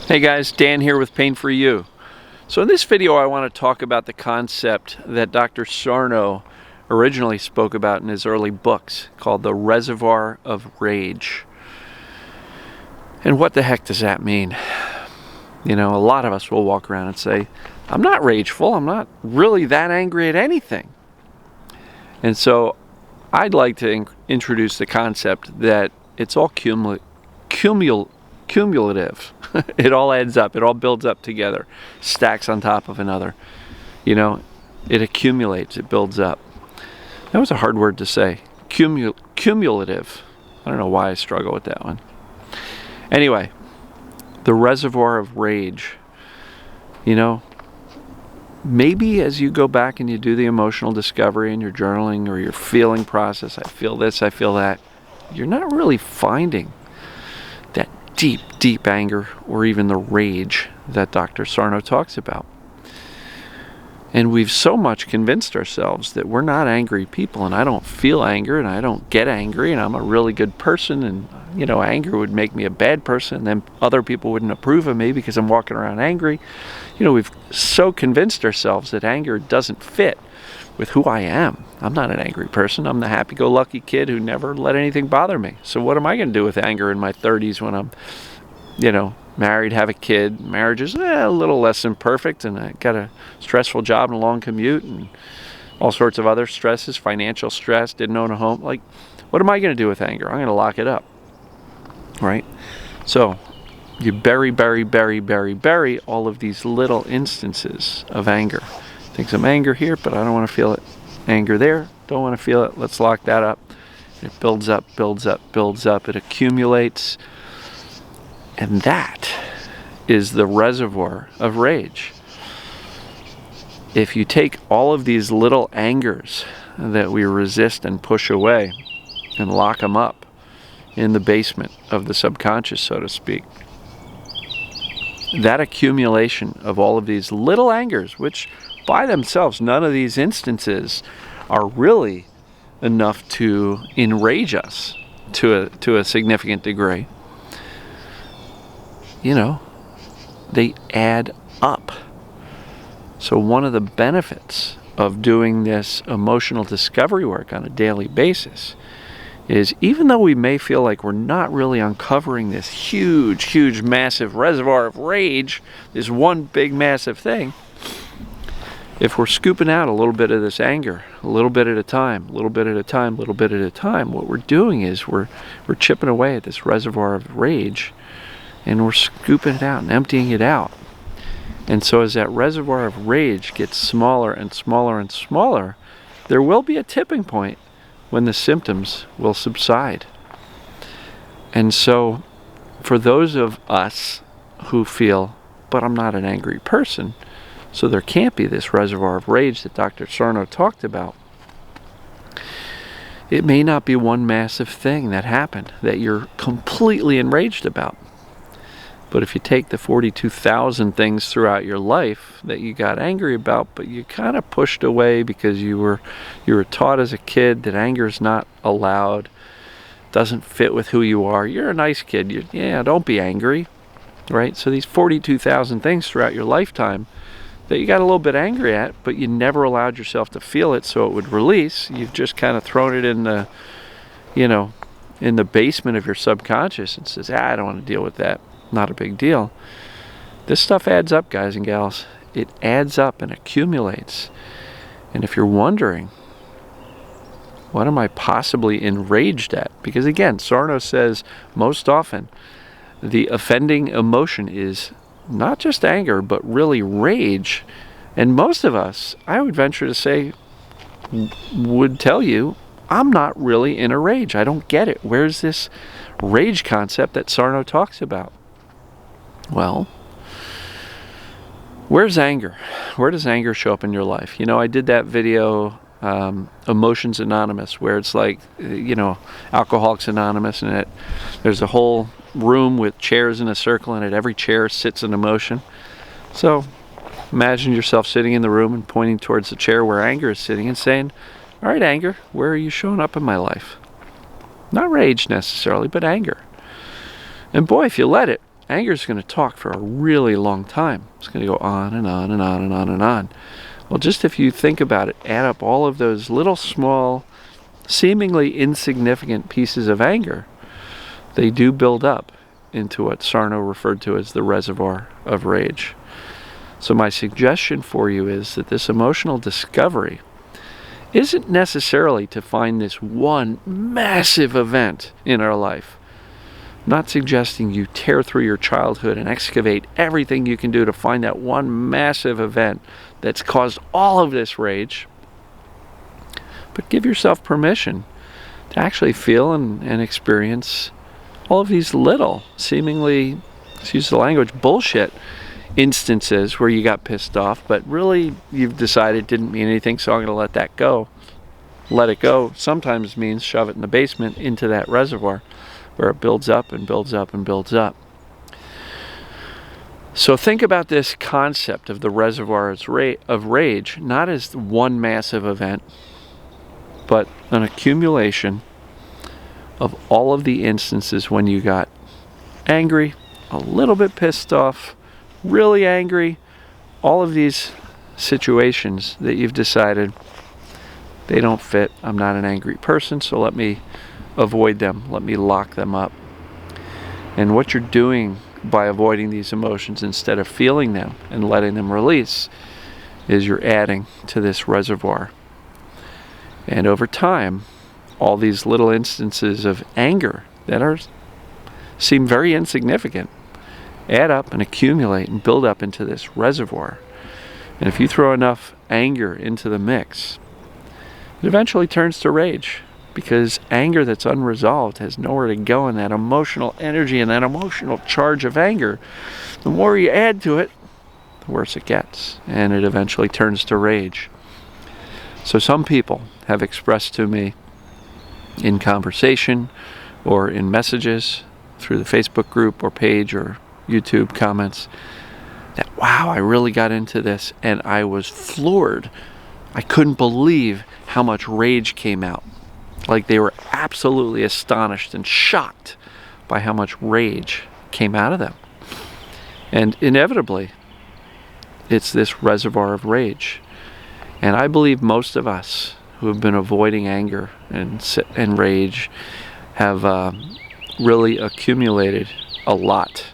Hey guys, Dan here with Pain For You. So in this video I want to talk about the concept that Dr. Sarno originally spoke about in his early books called the Reservoir of Rage. And what the heck does that mean? You know, a lot of us will walk around and say, I'm not rageful, I'm not really that angry at anything. And so I'd like to introduce the concept that it's all cumulative. It all adds up, it all builds up together, stacks on top of another. You know, it accumulates, it builds up. That was a hard word to say. Cumulative. I don't know why I struggle with that one. Anyway, the Reservoir of Rage. You know, maybe as you go back and you do the emotional discovery in your journaling or your feeling process, I feel this, I feel that, you're not really finding that deep anger or even the rage that Dr. Sarno talks about. And we've so much convinced ourselves that we're not angry people, and I don't feel anger and I don't get angry and I'm a really good person, and you know, anger would make me a bad person and then other people wouldn't approve of me because I'm walking around angry. You know, we've so convinced ourselves that anger doesn't fit with who I am. I'm not an angry person. I'm the happy-go-lucky kid who never let anything bother me. So what am I going to do with anger in my 30s when I'm, you know, married, have a kid? Marriage is a little less than perfect, and I got a stressful job and a long commute and all sorts of other stresses, financial stress, didn't own a home. Like, what am I going to do with anger? I'm going to lock it up, right? So you bury all of these little instances of anger. Think some anger here, but I don't want to feel it. Anger there, don't want to feel it. Let's lock that up. It builds up. It accumulates. And that is the reservoir of rage. If you take all of these little angers that we resist and push away and lock them up in the basement of the subconscious, so to speak, that accumulation of all of these little angers, which by themselves, none of these instances are really enough to enrage us to a significant degree. You know, they add up. So one of the benefits of doing this emotional discovery work on a daily basis is, even though we may feel like we're not really uncovering this huge, massive reservoir of rage, this one big, massive thing, if we're scooping out a little bit of this anger, a little bit at a time, what we're doing is we're chipping away at this reservoir of rage, and we're scooping it out and emptying it out. And so as that reservoir of rage gets smaller and smaller, there will be a tipping point when the symptoms will subside. And so for those of us who feel, but I'm not an angry person, so there can't be this reservoir of rage that Dr. Sarno talked about, it may not be one massive thing that happened that you're completely enraged about. But if you take the 42,000 things throughout your life that you got angry about, but you kind of pushed away because you were taught as a kid that anger is not allowed, doesn't fit with who you are. You're a nice kid. Don't be angry, right? So these 42,000 things throughout your lifetime that you got a little bit angry at, but you never allowed yourself to feel it so it would release. You've just kind of thrown it in the, you know, in the basement of your subconscious and says, I don't want to deal with that. Not a big deal. This stuff adds up, guys and gals. It adds up and accumulates. And if you're wondering, what am I possibly enraged at? Because again, Sarno says most often the offending emotion is not just anger, but really rage. And most of us, I would venture to say, would tell you, I'm not really in a rage. I don't get it. Where's this rage concept that Sarno talks about? Well, where's anger? Where does anger show up in your life? You know, I did that video, Emotions Anonymous, where it's like, you know, Alcoholics Anonymous, and there's a whole room with chairs in a circle, and at every chair sits an emotion. So imagine yourself sitting in the room and pointing towards the chair where anger is sitting and saying, all right, anger, where are you showing up in my life? Not rage necessarily, but anger. And boy, if you let it, anger is going to talk for a really long time. It's going to go on and on and on and on and on. Well, just if you think about it, add up all of those little small, seemingly insignificant pieces of anger, they do build up into what Sarno referred to as the Reservoir of Rage. So my suggestion for you is that this emotional discovery isn't necessarily to find this one massive event in our life. I'm not suggesting you tear through your childhood and excavate everything you can do to find that one massive event that's caused all of this rage. But give yourself permission to actually feel and experience all of these little, seemingly, excuse the language, bullshit instances where you got pissed off, but really you've decided it didn't mean anything, so I'm going to let that go. Let it go sometimes means shove it in the basement into that reservoir where it builds up and builds up and builds up. So think about this concept of the Reservoir of Rage not as one massive event, but an accumulation of all of the instances when you got angry, a little bit pissed off, really angry, all of these situations that you've decided they don't fit. I'm not an angry person, so let me avoid them. Let me lock them up. And what you're doing by avoiding these emotions instead of feeling them and letting them release is you're adding to this reservoir. And over time, all these little instances of anger that seem very insignificant add up and accumulate and build up into this reservoir. And if you throw enough anger into the mix, it eventually turns to rage, because anger that's unresolved has nowhere to go, and that emotional energy and that emotional charge of anger, the more you add to it, the worse it gets, and it eventually turns to rage. So some people have expressed to me in conversation or in messages through the Facebook group or page or YouTube comments that, wow, I really got into this and I was floored. I couldn't believe how much rage came out. Like they were absolutely astonished and shocked by how much rage came out of them. And inevitably, it's this reservoir of rage. And I believe most of us who have been avoiding anger and rage have really accumulated a lot.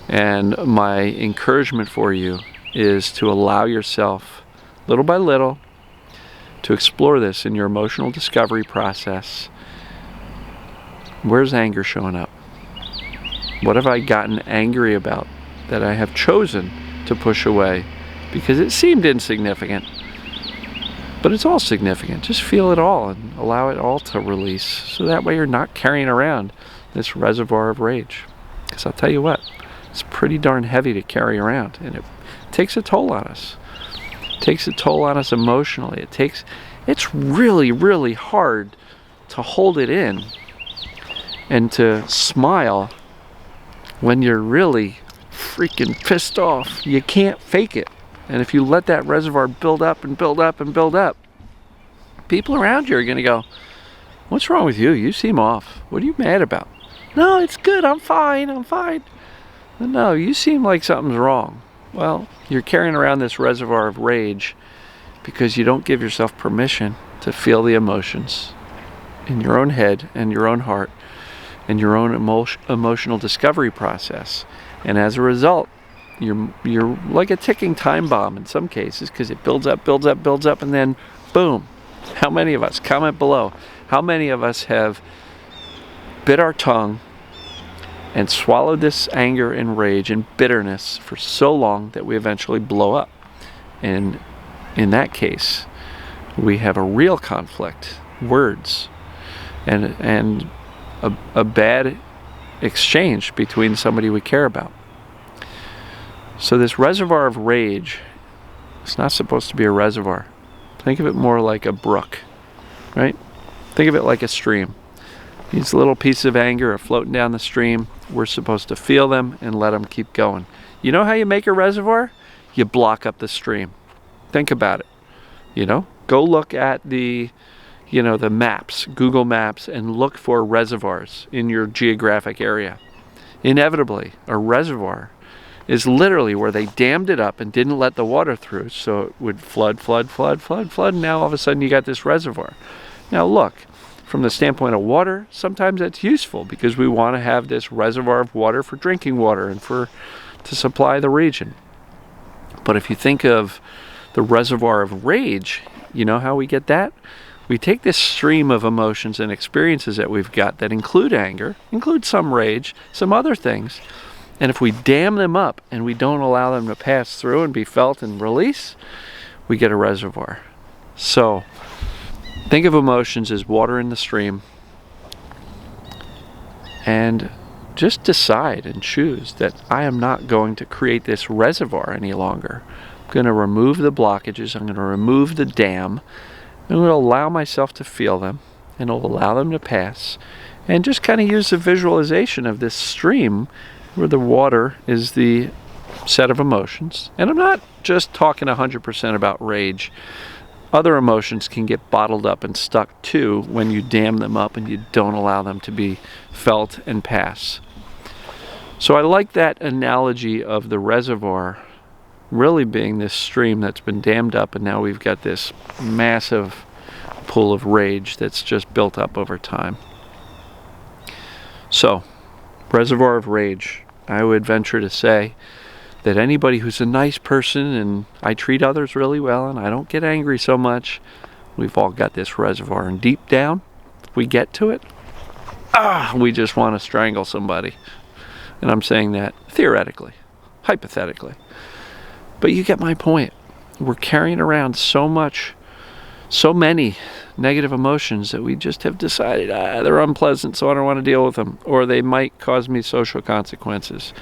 And my encouragement for you is to allow yourself, little by little, to explore this in your emotional discovery process. Where's anger showing up? What have I gotten angry about that I have chosen to push away because it seemed insignificant? But it's all significant. Just feel it all and allow it all to release, so that way you're not carrying around this reservoir of rage. Because I'll tell you what, it's pretty darn heavy to carry around, and it takes a toll on us. It takes a toll on us emotionally. It's really, really hard to hold it in and to smile when you're really freaking pissed off. You can't fake it. And if you let that reservoir build up and build up and build up, people around you are going to go, what's wrong with you? You seem off. What are you mad about? No, it's good. I'm fine. No, you seem like something's wrong. Well, you're carrying around this reservoir of rage because you don't give yourself permission to feel the emotions in your own head and your own heart and your own emotional discovery process. And as a result, you're like a ticking time bomb in some cases, because it builds up, and then boom. How many of us, comment below, how many of us have bit our tongue and swallowed this anger and rage and bitterness for so long that we eventually blow up? And in that case, we have a real conflict, words, and a bad exchange between somebody we care about. So this reservoir of rage, it's not supposed to be a reservoir. Think of it more like a brook, right? Think of it like a stream. These little pieces of anger are floating down the stream. We're supposed to feel them and let them keep going. You know how you make a reservoir? You block up the stream. Think about it. Go look at the maps, Google Maps, and look for reservoirs in your geographic area. Inevitably, a reservoir is literally where they dammed it up and didn't let the water through, so it would flood, and now all of a sudden you got this reservoir. Now look, from the standpoint of water, sometimes that's useful because we want to have this reservoir of water for drinking water and to supply the region. But if you think of the reservoir of rage, you know how we get that? We take this stream of emotions and experiences that we've got that include anger, include some rage, some other things, and if we dam them up and we don't allow them to pass through and be felt and release, we get a reservoir. So think of emotions as water in the stream, and just decide and choose that I am not going to create this reservoir any longer. I'm going to remove the blockages, I'm going to remove the dam, I'm going to allow myself to feel them, and I'll allow them to pass, and just kind of use the visualization of this stream where the water is the set of emotions. And I'm not just talking 100% about rage. Other emotions can get bottled up and stuck too when you dam them up and you don't allow them to be felt and pass. So I like that analogy of the reservoir really being this stream that's been dammed up, and now we've got this massive pool of rage that's just built up over time. So, Reservoir of Rage, I would venture to say that anybody who's a nice person and I treat others really well and I don't get angry so much, we've all got this reservoir, and deep down, if we get to it, we just want to strangle somebody. And I'm saying that theoretically, hypothetically. But you get my point. We're carrying around so many negative emotions that we just have decided, they're unpleasant, so I don't want to deal with them, or they might cause me social consequences.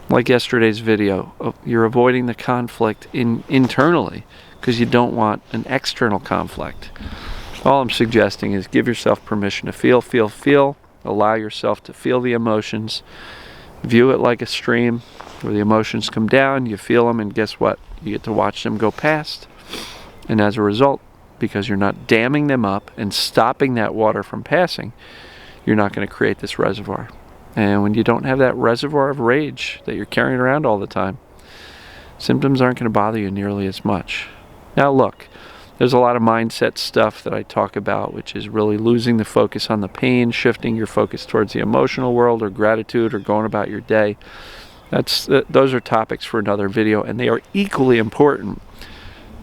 Like yesterday's video, you're avoiding the conflict internally because you don't want an external conflict. All I'm suggesting is give yourself permission to feel, allow yourself to feel the emotions, view it like a stream where the emotions come down, you feel them, and guess what? You get to watch them go past, and as a result, because you're not damming them up and stopping that water from passing, you're not going to create this reservoir. And when you don't have that reservoir of rage that you're carrying around all the time, symptoms aren't going to bother you nearly as much. Now look, there's a lot of mindset stuff that I talk about, which is really losing the focus on the pain, shifting your focus towards the emotional world or gratitude or going about your day. Those are topics for another video, and they are equally important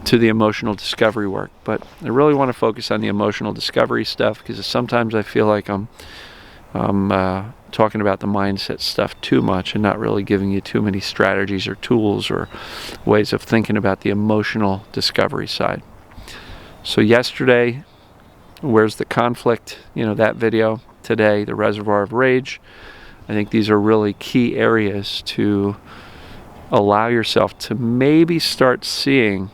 to the emotional discovery work. But I really want to focus on the emotional discovery stuff because sometimes I feel like I'm talking about the mindset stuff too much and not really giving you too many strategies or tools or ways of thinking about the emotional discovery side. So yesterday, where's the conflict? That video. Today, the Reservoir of Rage. I think these are really key areas to allow yourself to maybe start seeing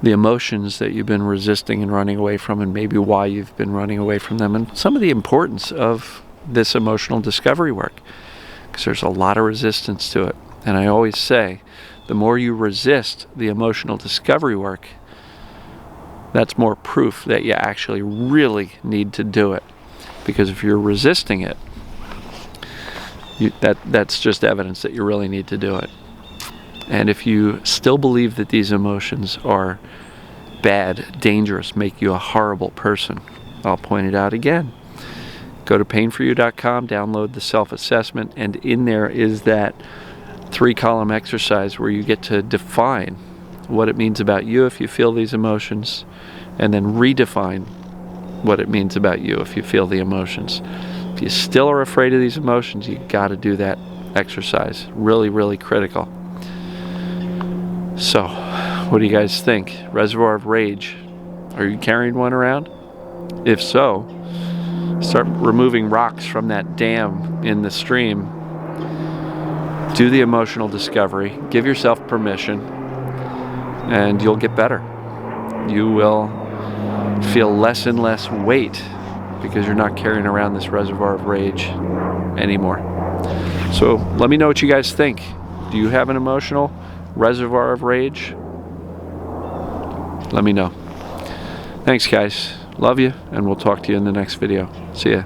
the emotions that you've been resisting and running away from, and maybe why you've been running away from them, and some of the importance of this emotional discovery work, because there's a lot of resistance to it. And I always say, the more you resist the emotional discovery work, that's more proof that you actually really need to do it. Because if you're resisting it, that's just evidence that you really need to do it. And if you still believe that these emotions are bad, dangerous, make you a horrible person, I'll point it out again. Go to painforyou.com, download the self-assessment, and in there is that 3-column exercise where you get to define what it means about you if you feel these emotions, and then redefine what it means about you if you feel the emotions. If you still are afraid of these emotions, you got to do that exercise. Really, really critical. So, what do you guys think? Reservoir of Rage. Are you carrying one around? If so, start removing rocks from that dam in the stream. Do the emotional discovery. Give yourself permission, and you'll get better. You will feel less and less weight because you're not carrying around this reservoir of rage anymore. So let me know what you guys think. Do you have an emotional reservoir of rage? Let me know. Thanks, guys. Love you, and we'll talk to you in the next video. See ya.